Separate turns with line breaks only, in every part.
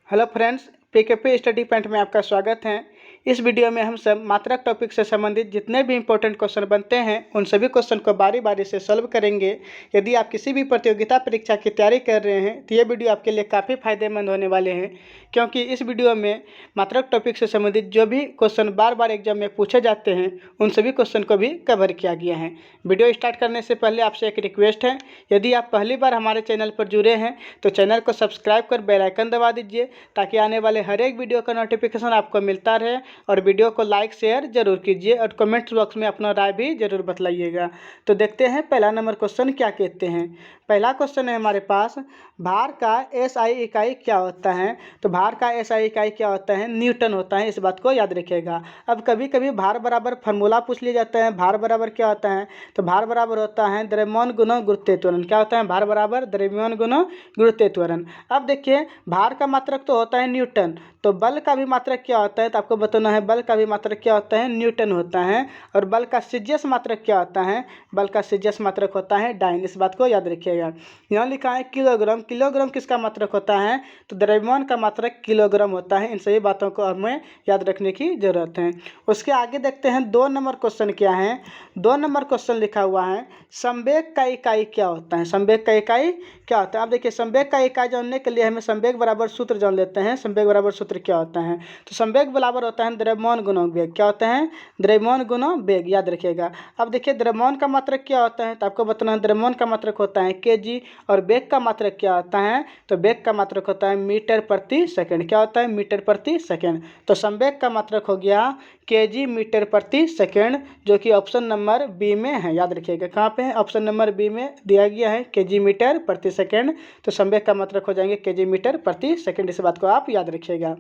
Hello friends, पीकेपी study point में आपका स्वागत है। इस वीडियो में हम सब मात्रक टॉपिक से संबंधित जितने भी इंपॉर्टेंट क्वेश्चन बनते हैं उन सभी क्वेश्चन को बारी बारी से सॉल्व करेंगे। यदि आप किसी भी प्रतियोगिता परीक्षा की तैयारी कर रहे हैं तो ये वीडियो आपके लिए काफ़ी फायदेमंद होने वाले हैं, क्योंकि इस वीडियो में मात्रक टॉपिक से संबंधित जो भी क्वेश्चन बार बार एग्जाम में पूछे जाते हैं उन सभी क्वेश्चन को भी कवर किया गया है। वीडियो स्टार्ट करने से पहले आपसे एक रिक्वेस्ट है, यदि आप पहली बार हमारे चैनल पर जुड़े हैं तो चैनल को सब्सक्राइब कर बेल आइकन दबा दीजिए, ताकि आने वाले हर एक वीडियो का नोटिफिकेशन आपको मिलता रहे। और वीडियो को लाइक शेयर जरूर कीजिए और कमेंट्स बॉक्स में अपना राय भी जरूर बतलाइएगा। तो देखते हैं पहला नंबर क्वेश्चन क्या कहते हैं। पहला क्वेश्चन है हमारे पास, भार का एसआई इकाई क्या होता है। तो भार का एसआई इकाई क्या होता है, न्यूटन होता है, इस बात को याद रखिएगा। अब कभी कभी भार बराबर फार्मूला पूछ लिया जाता है। भार बराबर क्या होता है, तो भार बराबर होता है द्रव्यमान गुना गुरुत्वीय त्वरण। क्या होता है, भार बराबर द्रव्यमान गुना गुरुत्वीय त्वरण। अब देखिए, भार का मात्रक तो होता है न्यूटन, तो बल का भी मात्रक क्या होता है, तो आपको बताना है बल का भी मात्रक क्या होता है, न्यूटन होता है। और बल का सीजीएस मात्रक क्या होता है, बल का सीजीएस मात्रक होता है डाइन, इस बात को याद रखिएगा। यहाँ लिखा है किलोग्राम, किलोग्राम किसका मात्रक होता है, तो द्रव्यमान का मात्रक किलोग्राम होता है। इन सभी बातों को हमें याद रखने की जरूरत है। उसके आगे देखते हैं 2 नंबर क्वेश्चन क्या है। 2 नंबर क्वेश्चन लिखा हुआ है, संवेग का इकाई क्या होता है। संवेग का इकाई क्या होता है। अब देखिए, संवेग का इकाई जानने के लिए हमें संवेग बराबर सूत्र जान लेते हैं। संवेग बराबर सूत्र क्या होता है, तो संवेग बराबर होता है द्रव्यमान गुना वेग। क्या होता है, द्रव्यमान गुना वेग, याद रखिएगा। अब देखिए, द्रव्यमान का मात्रक क्या होता है, तो आपको बताना है द्रव्यमान का मात्रक होता है केजी। और वेग का मात्रक क्या होता है, तो वेग का मात्रक होता है मीटर प्रति सेकंड। क्या होता है, मीटर प्रति सेकंड। तो संवेग का मात्रक हो गया केजी मीटर प्रति सेकंड, जो कि ऑप्शन नंबर बी में है। याद रखिएगा, कहाँ पे है, ऑप्शन नंबर बी में दिया गया है केजी मीटर प्रति सेकंड। तो संवेग का मात्रक हो जाएंगे केजी मीटर प्रति सेकंड, इस बात को आप याद रखिएगा।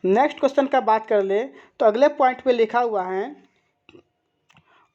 नेक्स्ट क्वेश्चन का बात कर ले तो अगले पॉइंट पे लिखा हुआ है,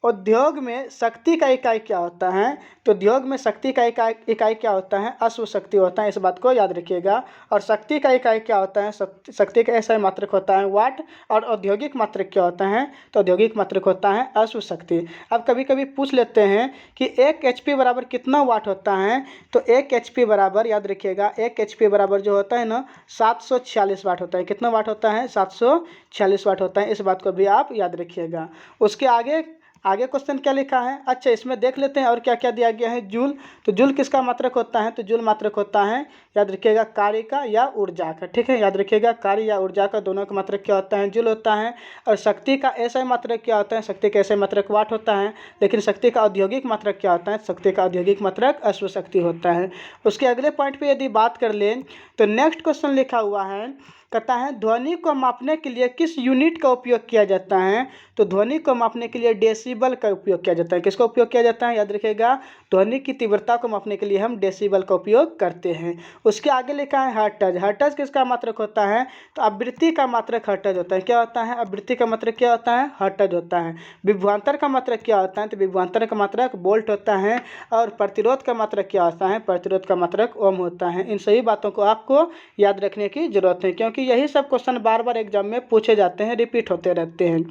उद्योग में शक्ति का इकाई क्या होता है। तो उद्योग में शक्ति का इकाई क्या होता है, अश्व शक्ति होता है, इस बात को याद रखिएगा। और शक्ति का इकाई क्या होता है, शक्ति का ऐसा मात्रक होता है वाट। और औद्योगिक मात्रक क्या होता है, तो औद्योगिक मात्रक होता है अश्व शक्ति। अब कभी कभी पूछ लेते हैं कि 1 HP बराबर कितना वाट होता है, तो 1 HP बराबर, याद रखिएगा, 1 HP बराबर जो होता है ना 746 वाट होता है। कितना वाट होता है, 746 वाट होता है, इस बात को भी आप याद रखिएगा। उसके आगे क्वेश्चन क्या लिखा है, अच्छा इसमें देख लेते हैं और क्या क्या दिया गया है। जूल, तो जूल किसका मात्रक होता है, तो जूल मात्रक होता है, याद रखिएगा, कार्य का या ऊर्जा का। ठीक है, याद रखिएगा, कार्य या ऊर्जा का दोनों का मात्रक क्या होता है, जूल होता है। और शक्ति का ऐसा मात्रक क्या होता है, शक्ति का ऐसा मात्रक वाट होता है। लेकिन शक्ति का औद्योगिक मात्रक क्या होता है, शक्ति का औद्योगिक मात्रक अश्व शक्ति होता है। उसके अगले पॉइंट पर यदि बात कर लें तो नेक्स्ट क्वेश्चन लिखा हुआ है, कहता है ध्वनि को मापने के लिए किस यूनिट का उपयोग किया जाता है। तो ध्वनि को मापने के लिए डेसिबल का उपयोग किया जाता है। किसका उपयोग किया जाता है, याद रखिएगा, ध्वनि की तीव्रता को मापने के लिए हम डेसिबल का उपयोग करते हैं। उसके आगे लिखा है हर्ट्ज। हर्ट्ज किसका मात्रक होता है, तो आवृत्ति का मात्रक हर्ट्ज होता है। क्या होता है, आवृत्ति का मात्रक क्या होता है, हर्ट्ज होता है। विभवांतर का मात्रक क्या होता है, तो विभवांतर का मात्रक वोल्ट होता है। और प्रतिरोध का मात्रक क्या होता है, प्रतिरोध का मात्रक ओम होता है। इन सभी बातों को आपको याद रखने की जरूरत है, क्योंकि यही सब क्वेश्चन बार बार एग्जाम में पूछे जाते हैं, रिपीट होते रहते हैं।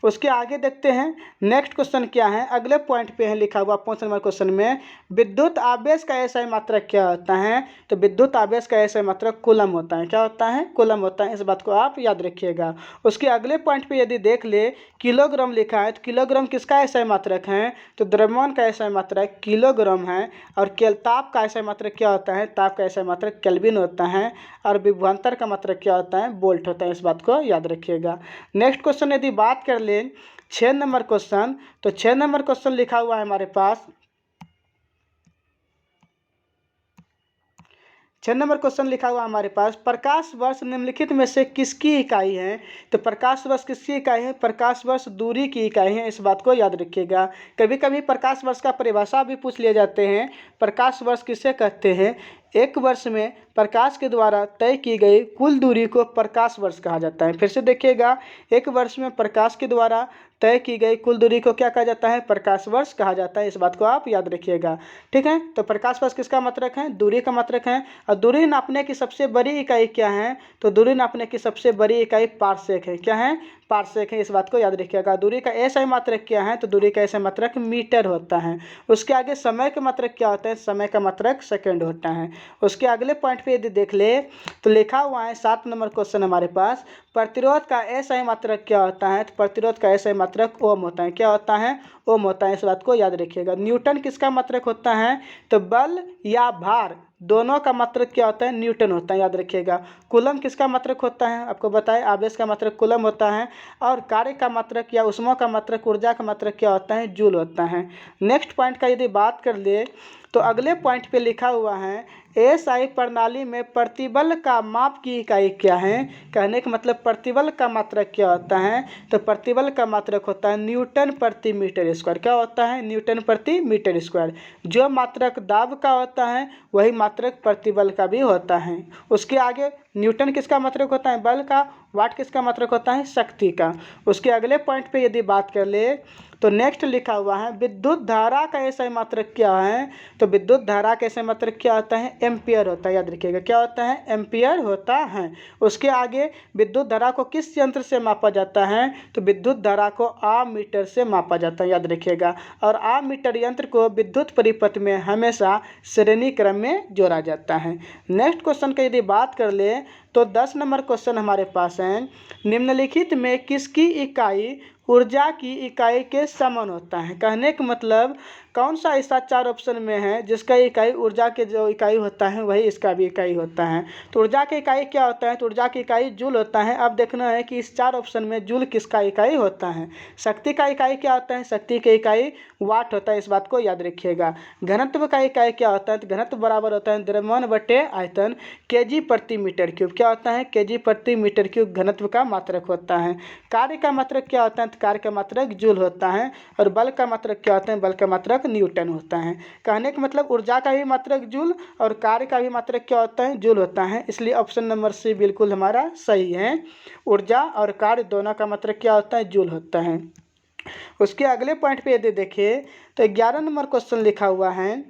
उसके आगे देखते हैं नेक्स्ट क्वेश्चन क्या है। अगले पॉइंट पे है लिखा हुआ 5 नंबर क्वेश्चन में, विद्युत आवेश का एसआई मात्रक क्या होता है। तो विद्युत आवेश का एसआई मात्रक कूलम होता है। क्या होता है, कूलम होता है, इस बात को आप याद रखिएगा। उसके अगले पॉइंट पे यदि देख ले, किलोग्राम लिखा है, तो किलोग्राम किसका एसआई मात्रक है, तो द्रव्यमान का एसआई मात्रक किलोग्राम है। और ताप का एसआई मात्रक क्या होता है, ताप का एसआई मात्रक केल्विन होता है। और विभवांतर का मात्रक क्या होता है, वोल्ट होता है, इस बात को याद रखिएगा। नेक्स्ट क्वेश्चन यदि बात कर लें 6 नंबर क्वेश्चन, तो 6 नंबर क्वेश्चन लिखा हुआ है हमारे पास, 6 नंबर क्वेश्चन लिखा हुआ हमारे पास, प्रकाश वर्ष निम्नलिखित में से किसकी इकाई है। तो प्रकाश वर्ष किसकी इकाई है, प्रकाश वर्ष दूरी की इकाई है, इस बात को याद रखिएगा। कभी कभी प्रकाश वर्ष का परिभाषा भी पूछ लिए जाते हैं। प्रकाश वर्ष किसे कहते हैं, एक वर्ष में प्रकाश के द्वारा तय की गई कुल दूरी को प्रकाश वर्ष कहा जाता है। फिर से देखिएगा, एक वर्ष में प्रकाश के द्वारा तय की गई कुल दूरी को क्या कहा जाता है? प्रकाश वर्ष कहा जाता है। इस बात को आप याद रखिएगा। ठीक है, तो प्रकाश वर्ष किसका मात्रक है? दूरी का मात्रक है। और दूरी नापने की सबसे बड़ी इकाई क्या है? तो दूरी नापने की सबसे बड़ी इकाई पारसेक है। क्या है? पारसेक है। इस बात को याद रखिएगा। दूरी का एसआई मात्रक क्या है? तो दूरी का एसआई मात्रक मीटर होता है। उसके आगे समय का मात्रक क्या होता है? समय का मात्रक सेकंड होता है। उसके अगले पॉइंट पे यदि देख ले तो लिखा हुआ है 7 नंबर क्वेश्चन हमारे पास, प्रतिरोध का एसआई मात्रक क्या होता है? तो प्रतिरोध का एसआई मात्रक ओम होता है। क्या होता है? ओम होता है। इस बात को याद रखिएगा। न्यूटन किसका मात्रक होता है? तो बल या भार दोनों का मात्रक क्या होता है? न्यूटन होता है। याद रखिएगा। कूलम किसका मात्रक होता है? आपको बताएं, आवेश का मात्रक कूलम होता है। और कार्य का मात्रक या ऊष्मा का मात्रक, ऊर्जा का मात्रक क्या होता है? जूल होता है। नेक्स्ट पॉइंट का यदि बात कर ले तो अगले पॉइंट पे लिखा हुआ है, एसआई प्रणाली में प्रतिबल का माप की इकाई क्या है? कहने का मतलब प्रतिबल का मात्रक क्या होता है? तो प्रतिबल का मात्रक होता है न्यूटन प्रति मीटर स्क्वायर। क्या होता है? न्यूटन प्रति मीटर स्क्वायर। जो मात्रक दाब का होता है वही मात्रक प्रतिबल का भी होता है। उसके आगे न्यूटन किसका मात्रक होता है? बल का। वाट किसका मात्रक होता है? शक्ति का। उसके अगले पॉइंट पे यदि बात कर ले तो नेक्स्ट लिखा हुआ है, विद्युत धारा का एसआई मात्रक क्या है? तो विद्युत धारा का एसआई मात्रक क्या होता है? एम्पियर होता है। याद रखिएगा। क्या होता है? एम्पियर होता है। उसके आगे विद्युत धारा को किस यंत्र से मापा जाता है? तो विद्युत धारा को आममीटर से मापा जाता है। याद रखिएगा। और आममीटर यंत्र को विद्युत परिपथ में हमेशा श्रेणी क्रम में जोड़ा जाता है। नेक्स्ट क्वेश्चन की यदि बात कर ले तो 10 नंबर क्वेश्चन हमारे पास है, निम्नलिखित में किसकी इकाई ऊर्जा की इकाई के समान होता है? कहने का मतलब कौन सा ऐसा 4 ऑप्शन में है जिसका इकाई ऊर्जा के जो इकाई होता है वही इसका भी इकाई होता है? तो ऊर्जा की इकाई क्या होता है? तो ऊर्जा की इकाई जूल होता है। अब देखना है कि इस 4 ऑप्शन में जूल किसका इकाई होता है। शक्ति का इकाई क्या होता है? शक्ति की इकाई वाट होता है। इस बात को याद रखिएगा। घनत्व का इकाई क्या होता है? तो घनत्व बराबर होता है द्रव्यमान बटे आयतन, केजी प्रति मीटर क्यूब। क्या होता है? केजी प्रति मीटर क्यूब घनत्व का मात्रक होता है। कार्य का मात्रक क्या होता है? तो कार्य का मात्रक जूल होता है। और बल का मात्रक क्या होता है? बल का मात्रक न्यूटन होता है। कहने का मतलब ऊर्जा का भी मात्रक जूल और कार्य का भी मात्रक क्या होता है? जूल होता है। इसलिए ऑप्शन नंबर सी बिल्कुल हमारा सही है। ऊर्जा और कार्य दोनों का मात्रक क्या होता है? जूल होता है। उसके अगले पॉइंट पे यदि देखिए तो 11 नंबर क्वेश्चन लिखा हुआ है,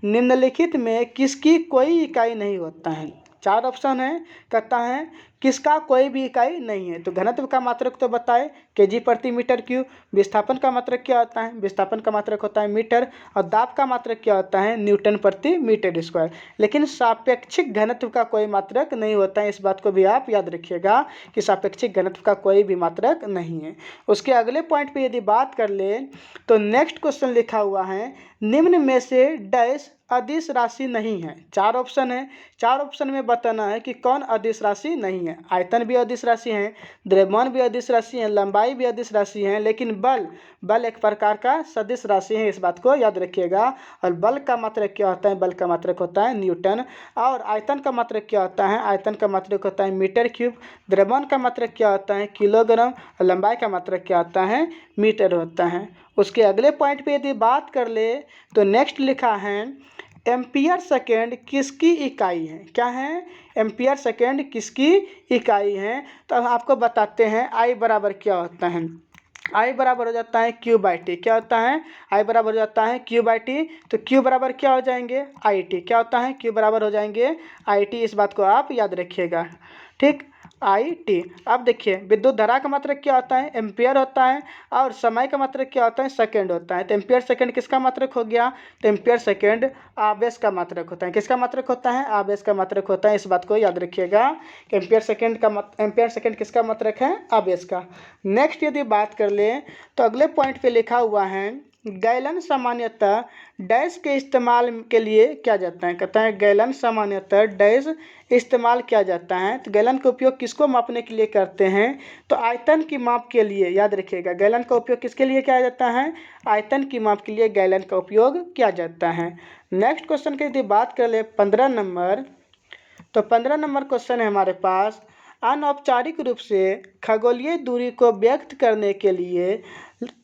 निम्नलिखित में किसकी कोई इकाई नहीं होता है? 4 ऑप्शन है। कहता है किसका कोई भी इकाई नहीं है? तो घनत्व का मात्रक तो बताए, केजी प्रति मीटर क्यूब। विस्थापन का मात्रक क्या होता है? विस्थापन का मात्रक होता है मीटर। और दाब का मात्रक क्या होता है? न्यूटन प्रति मीटर स्क्वायर। लेकिन सापेक्षिक घनत्व का कोई मात्रक नहीं होता है। इस बात को भी आप याद रखिएगा कि सापेक्षिक घनत्व का कोई भी मात्रक नहीं है। उसके अगले पॉइंट पे यदि बात कर ले तो नेक्स्ट क्वेश्चन लिखा हुआ है, निम्न में से डैश अदिश राशि नहीं है? 4 ऑप्शन है। 4 ऑप्शन में बताना है कि कौन अदिश राशि नहीं है। आयतन भी अदिश राशि है, द्रव्यमान भी अदिश राशि है, लंबाई भी अदिश राशि है, लेकिन बल एक प्रकार का सदिश राशि है। इस बात को याद रखिएगा। और बल का मात्रक क्या होता है? बल का मात्रक होता है न्यूटन। और आयतन का मात्रक क्या होता है? आयतन का मात्रक होता है मीटर क्यूब। द्रव्यमान का मात्रक क्या होता है? किलोग्राम। और लंबाई का मात्रक क्या होता है? मीटर होता है। उसके अगले पॉइंट पे यदि बात कर ले तो नेक्स्ट लिखा है, एम्पियर सेकेंड किसकी इकाई है? क्या है? एम्पियर सेकेंड किसकी इकाई है? तो अब आपको बताते हैं, आई बराबर क्या होता है? आई बराबर हो जाता है क्यू बाई टी। क्या होता है? आई बराबर हो जाता है क्यू बाई टी। तो क्यू बराबर क्या हो जाएंगे? I T. क्या होता है? क्यू बराबर हो जाएंगे आई टी। इस बात को आप याद रखिएगा। ठीक, आई टी। अब देखिए विद्युत धारा का मात्रक क्या होता है? एम्पियर होता है। और समय का मात्रक क्या होता है? सेकंड होता है। तो एम्पियर सेकंड किसका मात्रक हो गया? तो एम्पियर सेकंड आवेश का मात्रक होता है। किसका मात्रक होता है? आवेश का मात्रक होता है। इस बात को याद रखिएगा कि एम्पियर सेकंड किसका मात्रक है? आवेश का। नेक्स्ट यदि बात कर ले तो अगले पॉइंट पे लिखा हुआ है, गैलन सामान्यतः डैश के इस्तेमाल के लिए किया जाता है। कहता है गैलन सामान्यतः डैश इस्तेमाल किया जाता है। तो गैलन का उपयोग किसको मापने के लिए करते हैं? तो आयतन की माप के लिए। याद रखिएगा, गैलन का उपयोग किसके लिए किया जाता है? आयतन की माप के लिए गैलन का उपयोग किया जाता है। नेक्स्ट क्वेश्चन की यदि बात कर ले 15 नंबर, तो 15 नंबर क्वेश्चन है हमारे पास, अनौपचारिक रूप से खगोलीय दूरी को व्यक्त करने के लिए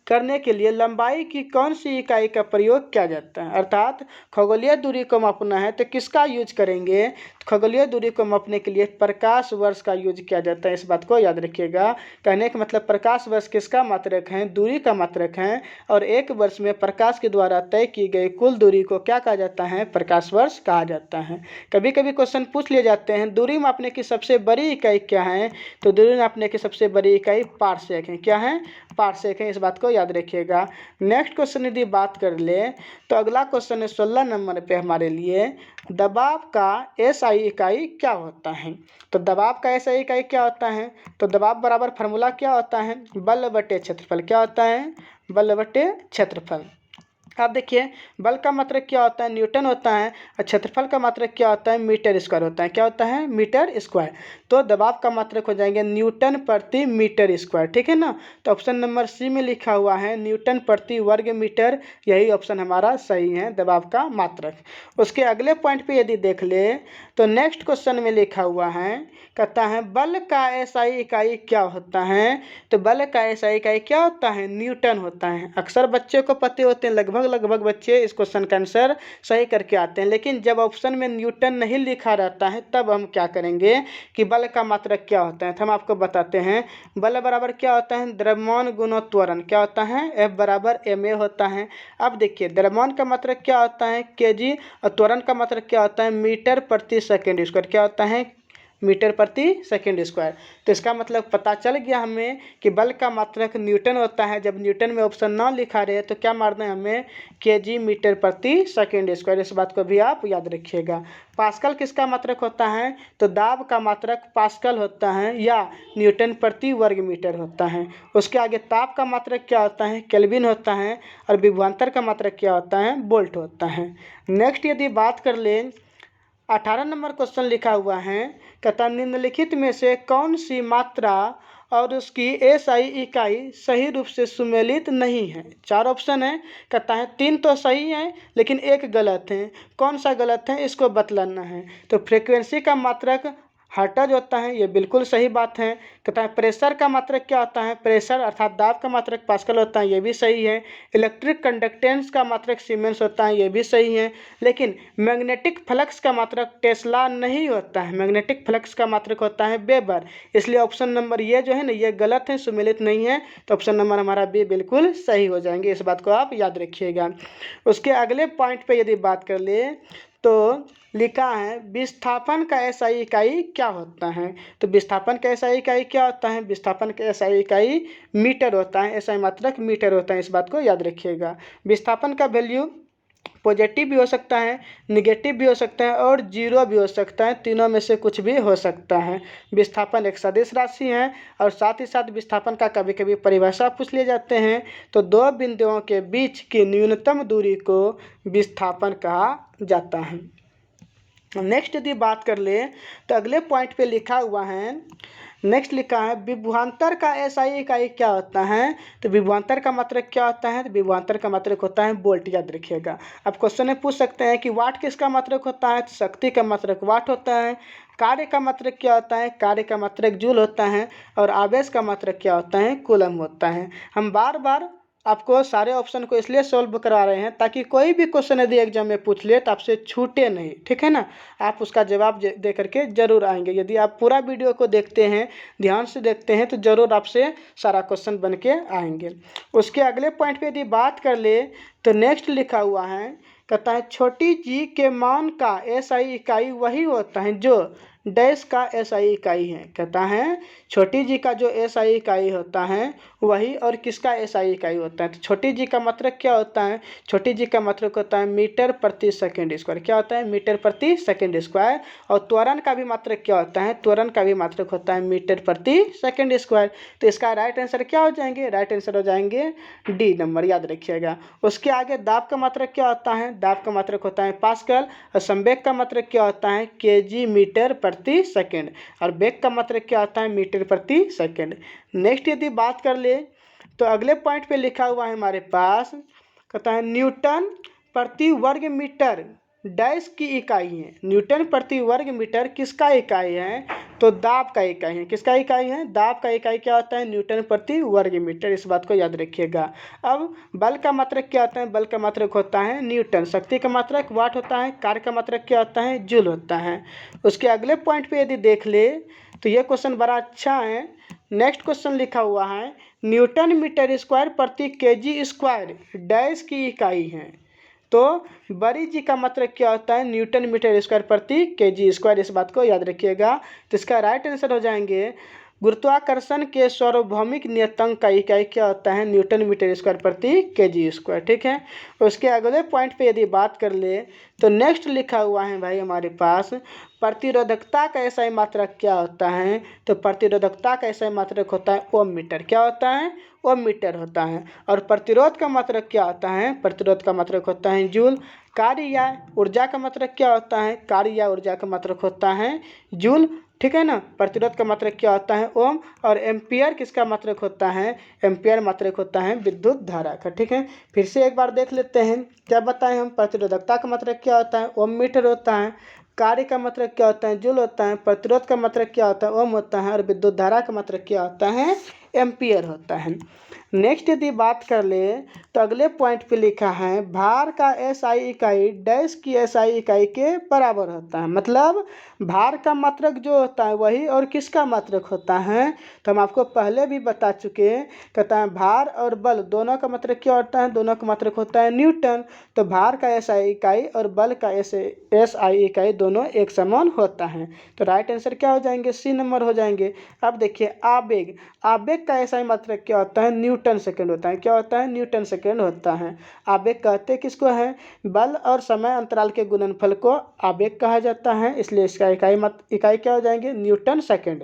करने के लिए लंबाई की कौन सी इकाई का प्रयोग किया जाता है। अर्थात खगोलीय दूरी को मापना है तो किसका यूज करेंगे, खगोलीय दूरी को मापने के लिए प्रकाश वर्ष का यूज किया जाता है। इस बात को याद रखिएगा। कहने का मतलब प्रकाश वर्ष किसका मात्रक है, दूरी का मात्रक है, और एक वर्ष में प्रकाश के द्वारा तय की गई कुल दूरी को क्या कहा जाता है, प्रकाश वर्ष कहा जाता है। कभी कभी क्वेश्चन पूछ लिए जाते हैं दूरी मापने की सबसे बड़ी इकाई क्या है, तो दूरी मापने की सबसे बड़ी इकाई पारसेक है। क्या है, पारसेक है। इस बात को याद रखिएगा। नेक्स्ट क्वेश्चन यदि बात कर ले तो अगला क्वेश्चन है 16 नंबर पे हमारे लिए, दबाव का एसआई इकाई क्या होता है। तो दबाव का एसआई इकाई क्या होता है, तो दबाव बराबर फार्मूला क्या होता है, बल बटे क्षेत्रफल। क्या होता है, बल बटे क्षेत्रफल। अब देखिए बल का मात्रक क्या होता है, न्यूटन होता है, और क्षेत्रफल का मात्रक क्या होता है, मीटर स्क्वायर होता है। क्या होता है, मीटर स्क्वायर। तो दबाव का मात्रक हो जाएंगे न्यूटन प्रति मीटर स्क्वायर। ठीक है ना। तो ऑप्शन नंबर सी में लिखा हुआ है न्यूटन प्रति वर्ग मीटर, यही ऑप्शन हमारा सही है, दबाव का मात्रक। उसके अगले पॉइंट पे यदि देख ले तो नेक्स्ट क्वेश्चन में लिखा हुआ है, कहता है बल का एसआई इकाई क्या होता है। तो बल का एसआई इकाई क्या होता है, न्यूटन होता है। अक्सर बच्चे को पते होते हैं, लगभग बच्चे इस क्वेश्चन का आंसर सही करके आते हैं, लेकिन जब ऑप्शन में न्यूटन नहीं लिखा रहता है तब हम क्या करेंगे कि बल का मात्रक क्या होता है, तो हम आपको बताते हैं। बल बराबर क्या होता है, द्रव्यमान गुणा त्वरण। क्या होता है, F बराबर ma होता है। अब देखिए द्रव्यमान का मात्रक क्या होता है, kg, और त्वरण का मात्रक क्या होता है, मीटर प्रति सेकेंड स्क्वायर। क्या होता है, मीटर प्रति सेकेंड स्क्वायर। तो इसका मतलब पता चल गया हमें कि बल का मात्रक न्यूटन होता है। जब न्यूटन में ऑप्शन ना लिखा रहे तो क्या मारना है हमें, केजी मीटर प्रति सेकेंड स्क्वायर। इस बात को भी आप याद रखिएगा। पास्कल किसका मात्रक होता है, तो दाब का मात्रक पास्कल होता है या न्यूटन प्रति वर्ग मीटर होता है। उसके आगे ताप का मात्रक क्या होता है, केल्विन होता है, और विभवांतर का मात्रक क्या होता है, वोल्ट होता है। नेक्स्ट यदि बात कर लें 18 नंबर क्वेश्चन लिखा हुआ है, कहता निम्नलिखित में से कौन सी मात्रा और उसकी एसआई इकाई सही रूप से सुमेलित नहीं है। 4 ऑप्शन है, कहता है 3 तो सही है लेकिन एक गलत है। कौन सा गलत है, इसको बतलाना है। तो फ्रीक्वेंसी का मात्रक हर्ट्ज होता है, ये बिल्कुल सही बात है। कहता है प्रेशर का मात्रक क्या होता है, प्रेशर अर्थात दाब का मात्रक पास्कल होता है, ये भी सही है। इलेक्ट्रिक कंडक्टेंस का मात्रक सीमेंस होता है, ये भी सही है। लेकिन मैग्नेटिक फ्लक्स का मात्रक टेस्ला नहीं होता है, मैग्नेटिक फ्लक्स का मात्रक होता है वेबर। इसलिए ऑप्शन नंबर ये जो है ना, ये गलत है, सुमेलित नहीं है। तो ऑप्शन नंबर हमारा बी बिल्कुल सही हो जाएंगे। इस बात को आप याद रखिएगा। उसके अगले पॉइंट पे यदि बात कर ले तो लिखा है विस्थापन का एसआई इकाई क्या होता है। तो विस्थापन का एसआई इकाई क्या होता है, विस्थापन का एसआई इकाई मीटर होता है, एसआई मात्रक मीटर होता है। इस बात को याद रखिएगा। विस्थापन का वैल्यू पॉजिटिव भी हो सकता है, निगेटिव भी हो सकता है, और जीरो भी हो सकता है। तीनों में से कुछ भी हो सकता है। विस्थापन एक सदिश राशि है, और साथ ही साथ विस्थापन का कभी कभी परिभाषा पूछ लिए जाते हैं। तो दो बिंदुओं के बीच की न्यूनतम दूरी को विस्थापन कहा जाता है। नेक्स्ट यदि बात कर ले तो अगले पॉइंट पे लिखा हुआ है, नेक्स्ट लिखा है विभवांतर का एसआई इकाई क्या होता है। तो विभवांतर का मात्रक क्या होता है, तो विभवांतर का मात्रक होता है वोल्ट। याद रखिएगा। अब क्वेश्चन में पूछ सकते हैं कि वाट किसका मात्रक होता है, तो शक्ति का मात्रक वाट होता है। कार्य का मात्रक क्या होता है, कार्य का मात्रक जूल होता है। और आवेश का मात्रक क्या होता है, कूलम होता है। हम बार बार आपको सारे ऑप्शन को इसलिए सॉल्व करा रहे हैं ताकि कोई भी क्वेश्चन यदि एग्जाम में पूछ ले तो आपसे छूटे नहीं। ठीक है ना, आप उसका जवाब दे करके जरूर आएंगे। यदि आप पूरा वीडियो को देखते हैं, ध्यान से देखते हैं, तो जरूर आपसे सारा क्वेश्चन बन के आएंगे। उसके अगले पॉइंट पे यदि बात कर ले तो नेक्स्ट लिखा हुआ है, कहता है छोटी जी के मान का एसआई इकाई वही होता है जो डैश का एसआई इकाई है। कहता है छोटी जी का जो एसआई इकाई होता है वही और किसका एसआई इकाई होता है। तो छोटी जी का मात्रक क्या होता है, छोटी जी का मात्रक होता है मीटर प्रति सेकेंड स्क्वायर। क्या होता है, मीटर प्रति सेकेंड स्क्वायर। और त्वरण का भी मात्रक क्या होता है, त्वरण का भी मात्रक होता है मीटर प्रति सेकेंड स्क्वायर। तो इसका राइट आंसर क्या हो जाएंगे, राइट आंसर हो जाएंगे डी नंबर। याद रखिएगा। उसके आगे दाब का मात्रक क्या होता है, दाब का मात्रक होता है पास्कल। और संवेग का मात्रक क्या होता है, केजी मीटर प्रति सेकेंड। और वेग का मात्रक क्या होता है, मीटर प्रति सेकेंड। नेक्स्ट यदि बात कर ले तो अगले पॉइंट पे लिखा हुआ है हमारे पास, कहता है न्यूटन प्रति वर्ग मीटर डैश की इकाई है। न्यूटन प्रति वर्ग मीटर किसका इकाई है, तो दाब का इकाई है, किसका इकाई है, दाब का इकाई क्या होता है, न्यूटन प्रति वर्ग मीटर, इस बात को याद रखिएगा। अब बल का मात्रक क्या होता है, बल का मात्रक होता है न्यूटन, शक्ति का मात्रक वाट होता है, कार्य का मात्रक क्या होता है, जूल होता है। उसके अगले पॉइंट पे यदि देख ले तो ये क्वेश्चन बड़ा अच्छा है। नेक्स्ट क्वेश्चन लिखा हुआ है न्यूटन मीटर स्क्वायर प्रति केजी स्क्वायर डैश की इकाई है। तो बड़ी जी का मात्रक क्या होता है, न्यूटन मीटर स्क्वायर प्रति केजी स्क्वायर, इस बात को याद रखिएगा। तो इसका राइट आंसर हो जाएंगे गुरुत्वाकर्षण के सार्वभौमिक नियतांक का इकाई क्या होता है, न्यूटन मीटर स्क्वायर प्रति केजी स्क्वायर। ठीक है, उसके अगले पॉइंट पे यदि बात कर ले तो नेक्स्ट लिखा हुआ है भाई हमारे पास प्रतिरोधकता का एसआई मात्रक क्या होता है। तो प्रतिरोधकता का एसआई मात्रक होता है ओम मीटर, क्या होता है, ओम मीटर होता है। और प्रतिरोध का मात्रक क्या होता है, प्रतिरोध का मात्रक होता है जूल। कार्य या ऊर्जा का मात्रक क्या होता है, कार्य या ऊर्जा का मात्रक होता है जूल। ठीक है ना, प्रतिरोध का मात्रक क्या होता है ओम। और एम्पियर किसका मात्रक होता है, एम्पियर मात्रक होता है विद्युत धारा का। ठीक है, फिर से एक बार देख लेते हैं क्या बताएं हम, प्रतिरोधकता का मात्रक क्या होता है, ओम मीटर होता है। कार्य का मात्रक क्या होता है, जूल होता है। प्रतिरोध का मात्रक क्या होता है, ओम होता है। और विद्युत धारा का मात्रक क्या होता है, एम्पियर होता है। नेक्स्ट यदि बात कर ले तो अगले पॉइंट पे लिखा है भार का एसआई इकाई डैश की एसआई इकाई के बराबर होता है। मतलब भार का मात्रक जो होता है वही और किसका मात्रक होता है, तो हम आपको पहले भी बता चुके हैं, कहता है भार और बल दोनों का मात्रक क्या होता है, दोनों का मात्रक होता है न्यूटन। तो भार का एसआई इकाई और बल का एसआई इकाई दोनों एक समान होता है। तो राइट आंसर क्या हो जाएंगे, सी नंबर हो जाएंगे। अब देखिए आवेग, आवेग का एसआई मात्रक क्या होता है, न्यूटन सेकेंड होता है, क्या होता है, न्यूटन सेकेंड होता है। आवेग कहते किसको है, बल और समय अंतराल के गुणनफल को आवेग कहा जाता है, इसलिए इसका इकाई क्या हो जाएंगे, न्यूटन सेकेंड।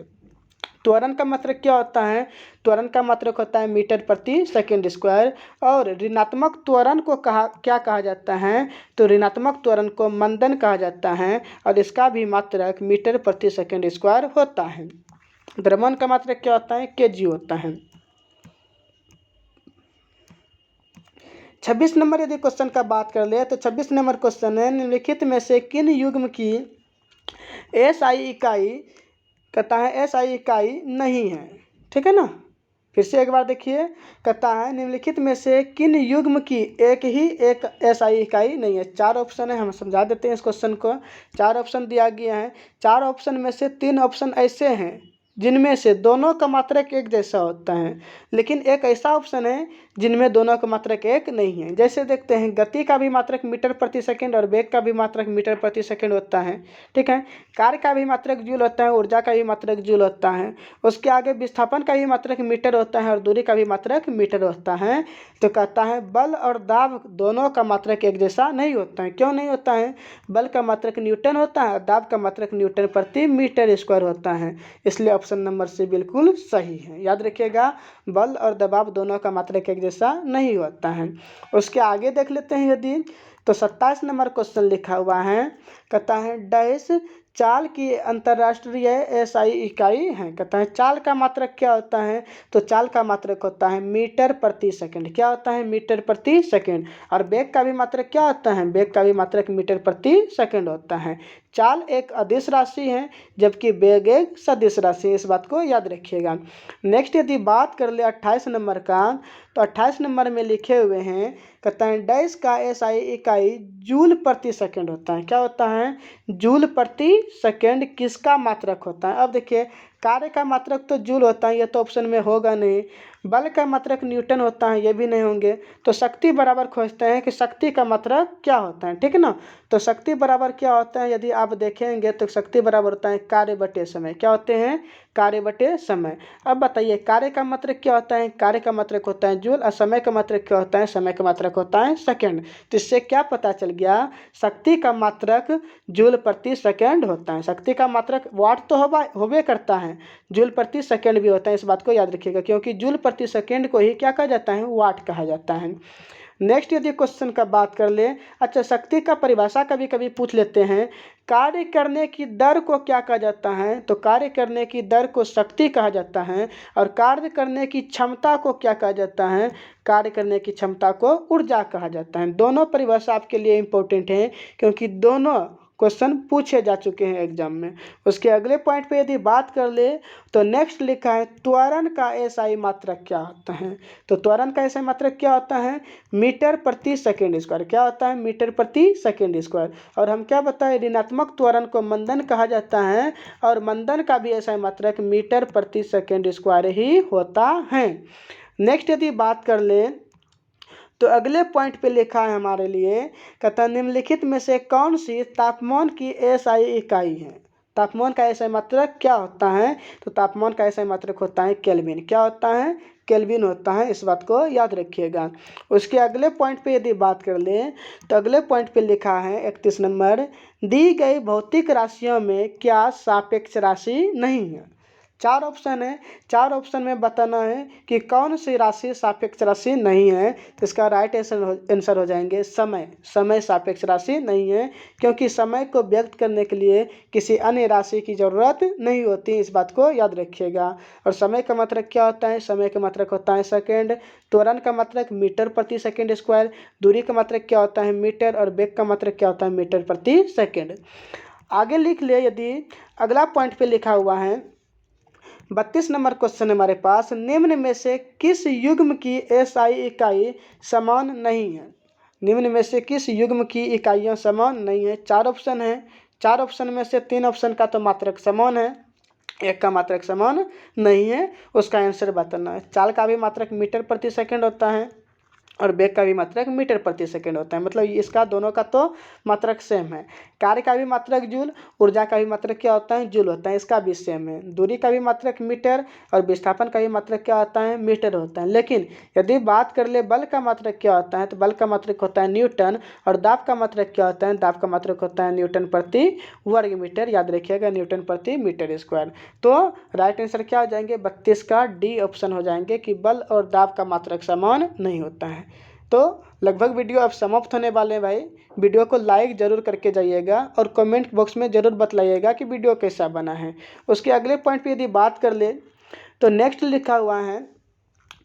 त्वरण का मात्रक क्या होता है, त्वरण का मात्रक होता है मीटर प्रति सेकेंड स्क्वायर। और ऋणात्मक त्वरण को क्या कहा जाता है, तो ऋणात्मक त्वरण को मंदन कहा जाता है और इसका भी मात्रक मीटर प्रति सेकेंड स्क्वायर होता है। द्रव्यमान का मात्रक क्या होता है, केजी होता है। 26 नंबर यदि क्वेश्चन का बात कर ले तो 26 नंबर क्वेश्चन है निम्नलिखित में से किन युग्म की एसआई इकाई, कहता है एसआई इकाई नहीं है। ठीक है ना, फिर से एक बार देखिए, कहता है निम्नलिखित में से किन युग्म की एक एसआई इकाई नहीं है। 4 ऑप्शन है, हम समझा देते हैं इस क्वेश्चन को। 4 ऑप्शन दिया गया है, 4 ऑप्शन में से 3 ऑप्शन ऐसे हैं जिनमें से दोनों का मात्रक एक जैसा होता है, लेकिन एक ऐसा ऑप्शन है जिनमें दोनों का मात्रक एक नहीं है। जैसे देखते हैं गति का भी मात्रक मीटर प्रति सेकंड और वेग का भी मात्रक मीटर प्रति सेकंड होता है। ठीक है, कार्य का भी मात्रक जूल होता है, ऊर्जा का भी मात्रक जूल होता है। उसके आगे विस्थापन का भी मात्रक मीटर होता है और दूरी का भी मात्रक मीटर होता है। तो कहता है बल और दाब दोनों का मात्रक एक जैसा नहीं होता है। क्यों नहीं होता है, बल का मात्रक न्यूटन होता है और दाब का मात्रक न्यूटन प्रति मीटर स्क्वायर होता है, इसलिए ऑप्शन नंबर सी बिल्कुल सही है। याद रखिएगा, बल और दबाव दोनों का मात्रक एक जैसा नहीं होता है। उसके आगे देख लेते हैं यदि, तो 27 नंबर क्वेश्चन लिखा हुआ है, कहता है डैश चाल की अंतर्राष्ट्रीय एसआई इकाई है। कहता है चाल का मात्रक क्या होता है, तो चाल का मात्रक होता है मीटर प्रति सेकंड, क्या होता है, मीटर प्रति सेकंड। और वेग का भी मात्रक क्या होता है, वेग का भी मात्रक मीटर प्रति सेकंड होता है। चाल एक अदिश राशि है जबकि वेग एक सदिश राशि है, इस बात को याद रखिएगा। नेक्स्ट यदि बात कर ले 28 नंबर का, तो 28 नंबर में लिखे हुए हैं, कहता है डैश का एसआई इकाई जूल प्रति सेकंड होता है। क्या होता है, जूल प्रति सेकंड किसका मात्रक होता है। अब देखिए कार्य का मात्रक तो जूल होता है, ये तो ऑप्शन में होगा नहीं। बल का मात्रक न्यूटन होता है, ये भी नहीं होंगे। तो शक्ति बराबर खोजते हैं कि शक्ति का मात्रक क्या होता है। ठीक है ना, तो शक्ति बराबर क्या होता है, यदि आप देखेंगे तो शक्ति बराबर होता है कार्य बटे समय। क्या होते हैं, कार्य बटे समय। अब बताइए कार्य का मात्रक क्या होता है, कार्य का मात्रक होता है जूल और समय का मात्रक क्या होता है, समय का मात्रक होता है सेकंड। तो इससे क्या पता चल गया, शक्ति का मात्रक जूल प्रति सेकंड होता है। शक्ति का मात्रक वाट तो होबे करता है, जूल प्रति सेकंड भी होता है, इस बात को याद रखिएगा, क्योंकि जूल प्रति सेकंड को ही क्या कहा जाता है, वाट कहा जाता है। नेक्स्ट यदि क्वेश्चन का बात कर ले, अच्छा शक्ति का परिभाषा कभी कभी पूछ लेते हैं। कार्य करने की दर को क्या कहा जाता है, तो कार्य करने की दर को शक्ति कहा जाता है। और कार्य करने की क्षमता को क्या कहा जाता है, कार्य करने की क्षमता को ऊर्जा कहा जाता है। दोनों परिभाषा आपके लिए इम्पोर्टेंट है, क्योंकि दोनों क्वेश्चन पूछे जा चुके हैं एग्जाम में। उसके अगले पॉइंट पे यदि बात कर ले तो नेक्स्ट लिखा है त्वरण का एसआई मात्रक क्या होता है। तो त्वरण का एसआई मात्रक क्या होता है, मीटर प्रति सेकेंड स्क्वायर। क्या होता है, मीटर प्रति सेकेंड स्क्वायर। और हम क्या बताएं, ऋणात्मक त्वरण को मंदन कहा जाता है और मंदन का भी एसआई मात्रक मीटर प्रति सेकेंड स्क्वायर ही होता है। नेक्स्ट यदि बात कर ले तो अगले पॉइंट पे लिखा है हमारे लिए, कहता है निम्नलिखित में से कौन सी तापमान की एसआई इकाई है। तापमान का एसआई मात्रक क्या होता है, तो तापमान का एसआई मात्रक होता है केल्विन। क्या होता है, केल्विन होता है, इस बात को याद रखिएगा। उसके अगले पॉइंट पे यदि बात कर ले तो अगले पॉइंट पे लिखा है 31 नंबर, दी गई भौतिक राशियों में क्या सापेक्ष राशि नहीं है। चार ऑप्शन है, चार ऑप्शन में बताना है कि कौन सी राशि सापेक्ष राशि नहीं है। तो इसका राइट आंसर हो जाएंगे समय। समय सापेक्ष राशि नहीं है, क्योंकि समय को व्यक्त करने के लिए किसी अन्य राशि की जरूरत नहीं होती, इस बात को याद रखिएगा। और समय का मात्रक क्या होता है, समय का मात्रक होता है सेकेंड। त्वरण का मात्रक मीटर प्रति सेकेंड स्क्वायर। दूरी का मात्रक क्या होता है, मीटर। और वेग का मात्रक क्या होता है, मीटर प्रति सेकेंड। आगे लिख ले, यदि अगला पॉइंट पे लिखा हुआ है 32 नंबर क्वेश्चन हमारे पास, निम्न में से किस युग्म की एसआई इकाई समान नहीं है। निम्न में से किस युग्म की इकाइयाँ समान नहीं है। चार ऑप्शन है, चार ऑप्शन में से 3 ऑप्शन का तो मात्रक समान है, एक का मात्रक समान नहीं है, उसका आंसर बताना है। चाल का भी मात्रक मीटर प्रति सेकेंड होता है और वेग का भी मात्रक मीटर प्रति सेकेंड होता है, मतलब इसका दोनों का तो मात्रक सेम है। कार्य का भी मात्रक जूल, ऊर्जा का भी मात्रक क्या होता है, जूल होता है, इसका भी सेम है। दूरी का भी मात्रक मीटर और विस्थापन का भी मात्रक क्या होता है, मीटर होता है। लेकिन यदि बात कर ले बल का मात्रक क्या होता है, तो बल का मात्रक होता है न्यूटन। और दाब का मात्रक क्या होता है, दाब का मात्रक होता है न्यूटन प्रति वर्ग मीटर। याद रखिएगा, न्यूटन प्रति मीटर स्क्वायर। तो राइट आंसर क्या हो जाएंगे, 32 का डी ऑप्शन हो जाएंगे कि बल और दाब का मात्रक समान नहीं होता है। तो लगभग वीडियो अब समाप्त होने वाले हैं भाई। वीडियो को लाइक ज़रूर करके जाइएगा और कमेंट बॉक्स में ज़रूर बतलाइएगा कि वीडियो कैसा बना है। उसके अगले पॉइंट पे यदि बात कर ले तो नेक्स्ट लिखा हुआ है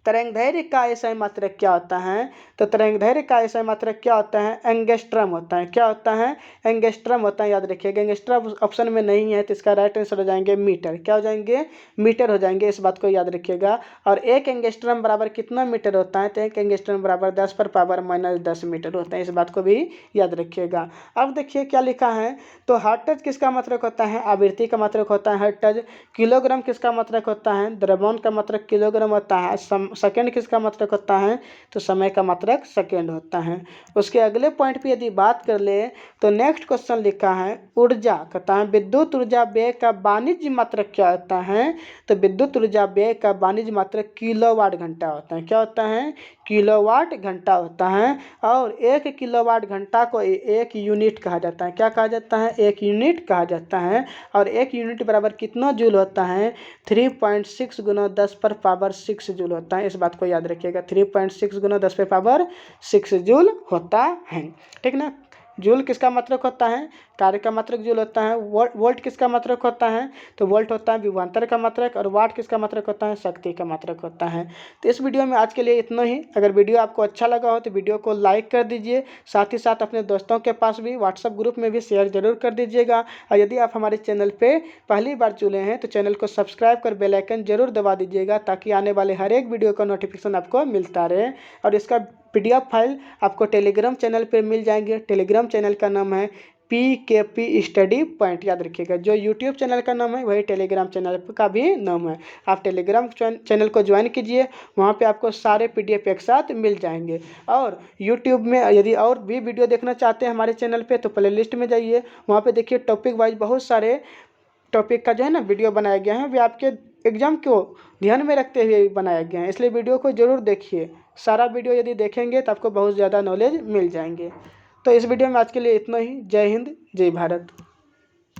तरंगदैर्घ्य का एसआई मात्रक क्या होता है। तो तरंगदैर्घ्य का एसआई मात्रक क्या होता है, एंगस्ट्रम होता है। क्या होता है, एंगस्ट्रम होता है। याद रखिएगा, एंगस्ट्रम ऑप्शन में नहीं है, तो इसका राइट आंसर हो जाएंगे मीटर। क्या हो जाएंगे, मीटर हो जाएंगे, इस बात को याद रखिएगा। और एक एंगस्ट्रम बराबर कितना मीटर होता है, तो एक एंगस्ट्रम बराबर 10⁻⁻10 मीटर होता है, इस बात को भी याद रखिएगा। अब देखिए क्या लिखा है, तो हर्ट्ज किसका मात्रक होता है, आवृत्ति का मात्रक होता है हर्ट्ज। किलोग्राम किसका मात्रक होता है, द्रव्यमान का मात्रक किलोग्राम होता है। सेकेंड किसका मात्रक होता है, तो समय का मात्रक सेकेंड होता है। उसके अगले पॉइंट पे यदि बात कर ले तो नेक्स्ट क्वेश्चन लिखा है ऊर्जा, कहता है विद्युत ऊर्जा व्यय का वाणिज्य मात्रक क्या होता है। तो विद्युत ऊर्जा व्यय का वाणिज्य मात्रक किलोवाट घंटा होता है। क्या होता है, किलोवाट घंटा होता है। और 1 किलोवाट घंटा को एक यूनिट कहा जाता है। क्या कहा जाता है, एक यूनिट कहा जाता है। और एक यूनिट बराबर कितना जूल होता है, 3.6 × 10⁻6 जूल होता है। इस बात को याद रखिएगा, 3.6 × 10⁻6 जूल होता है। ठीक ना। जूल किसका मात्रक होता है, कार्य का मात्रक जूल होता है। वोल्ट किसका मात्रक होता है, तो वोल्ट होता है विभवांतर का मात्रक। और वाट किसका मात्रक होता है, शक्ति का मात्रक होता है। तो इस वीडियो में आज के लिए इतना ही। अगर वीडियो आपको अच्छा लगा हो तो वीडियो को लाइक कर दीजिए, साथ ही साथ अपने दोस्तों के पास भी व्हाट्सएप ग्रुप में भी शेयर जरूर कर दीजिएगा। और यदि आप हमारे चैनल पर पहली बार जुड़े हैं तो चैनल को सब्सक्राइब कर बेल आइकन जरूर दबा दीजिएगा, ताकि आने वाले हर एक वीडियो का नोटिफिकेशन आपको मिलता रहे। और इसका PDF फाइल आपको टेलीग्राम चैनल पर मिल जाएंगे। टेलीग्राम चैनल का नाम है PKP स्टडी पॉइंट। याद रखिएगा, जो YouTube चैनल का नाम है वही टेलीग्राम चैनल का भी नाम है। आप टेलीग्राम चैनल को ज्वाइन कीजिए, वहाँ पे आपको सारे PDF एक साथ मिल जाएंगे। और YouTube में यदि और भी वीडियो देखना चाहते हैं हमारे चैनल पे तो प्ले लिस्ट में जाइए, वहाँ पे देखिए टॉपिक वाइज बहुत सारे टॉपिक का जो है ना वीडियो बनाया गया है। वे आपके एग्जाम को ध्यान में रखते हुए बनाया गया है, इसलिए वीडियो को ज़रूर देखिए। सारा वीडियो यदि देखेंगे तो आपको बहुत ज़्यादा नॉलेज मिल जाएंगे। तो इस वीडियो में आज के लिए इतना ही। जय हिंद, जय भारत।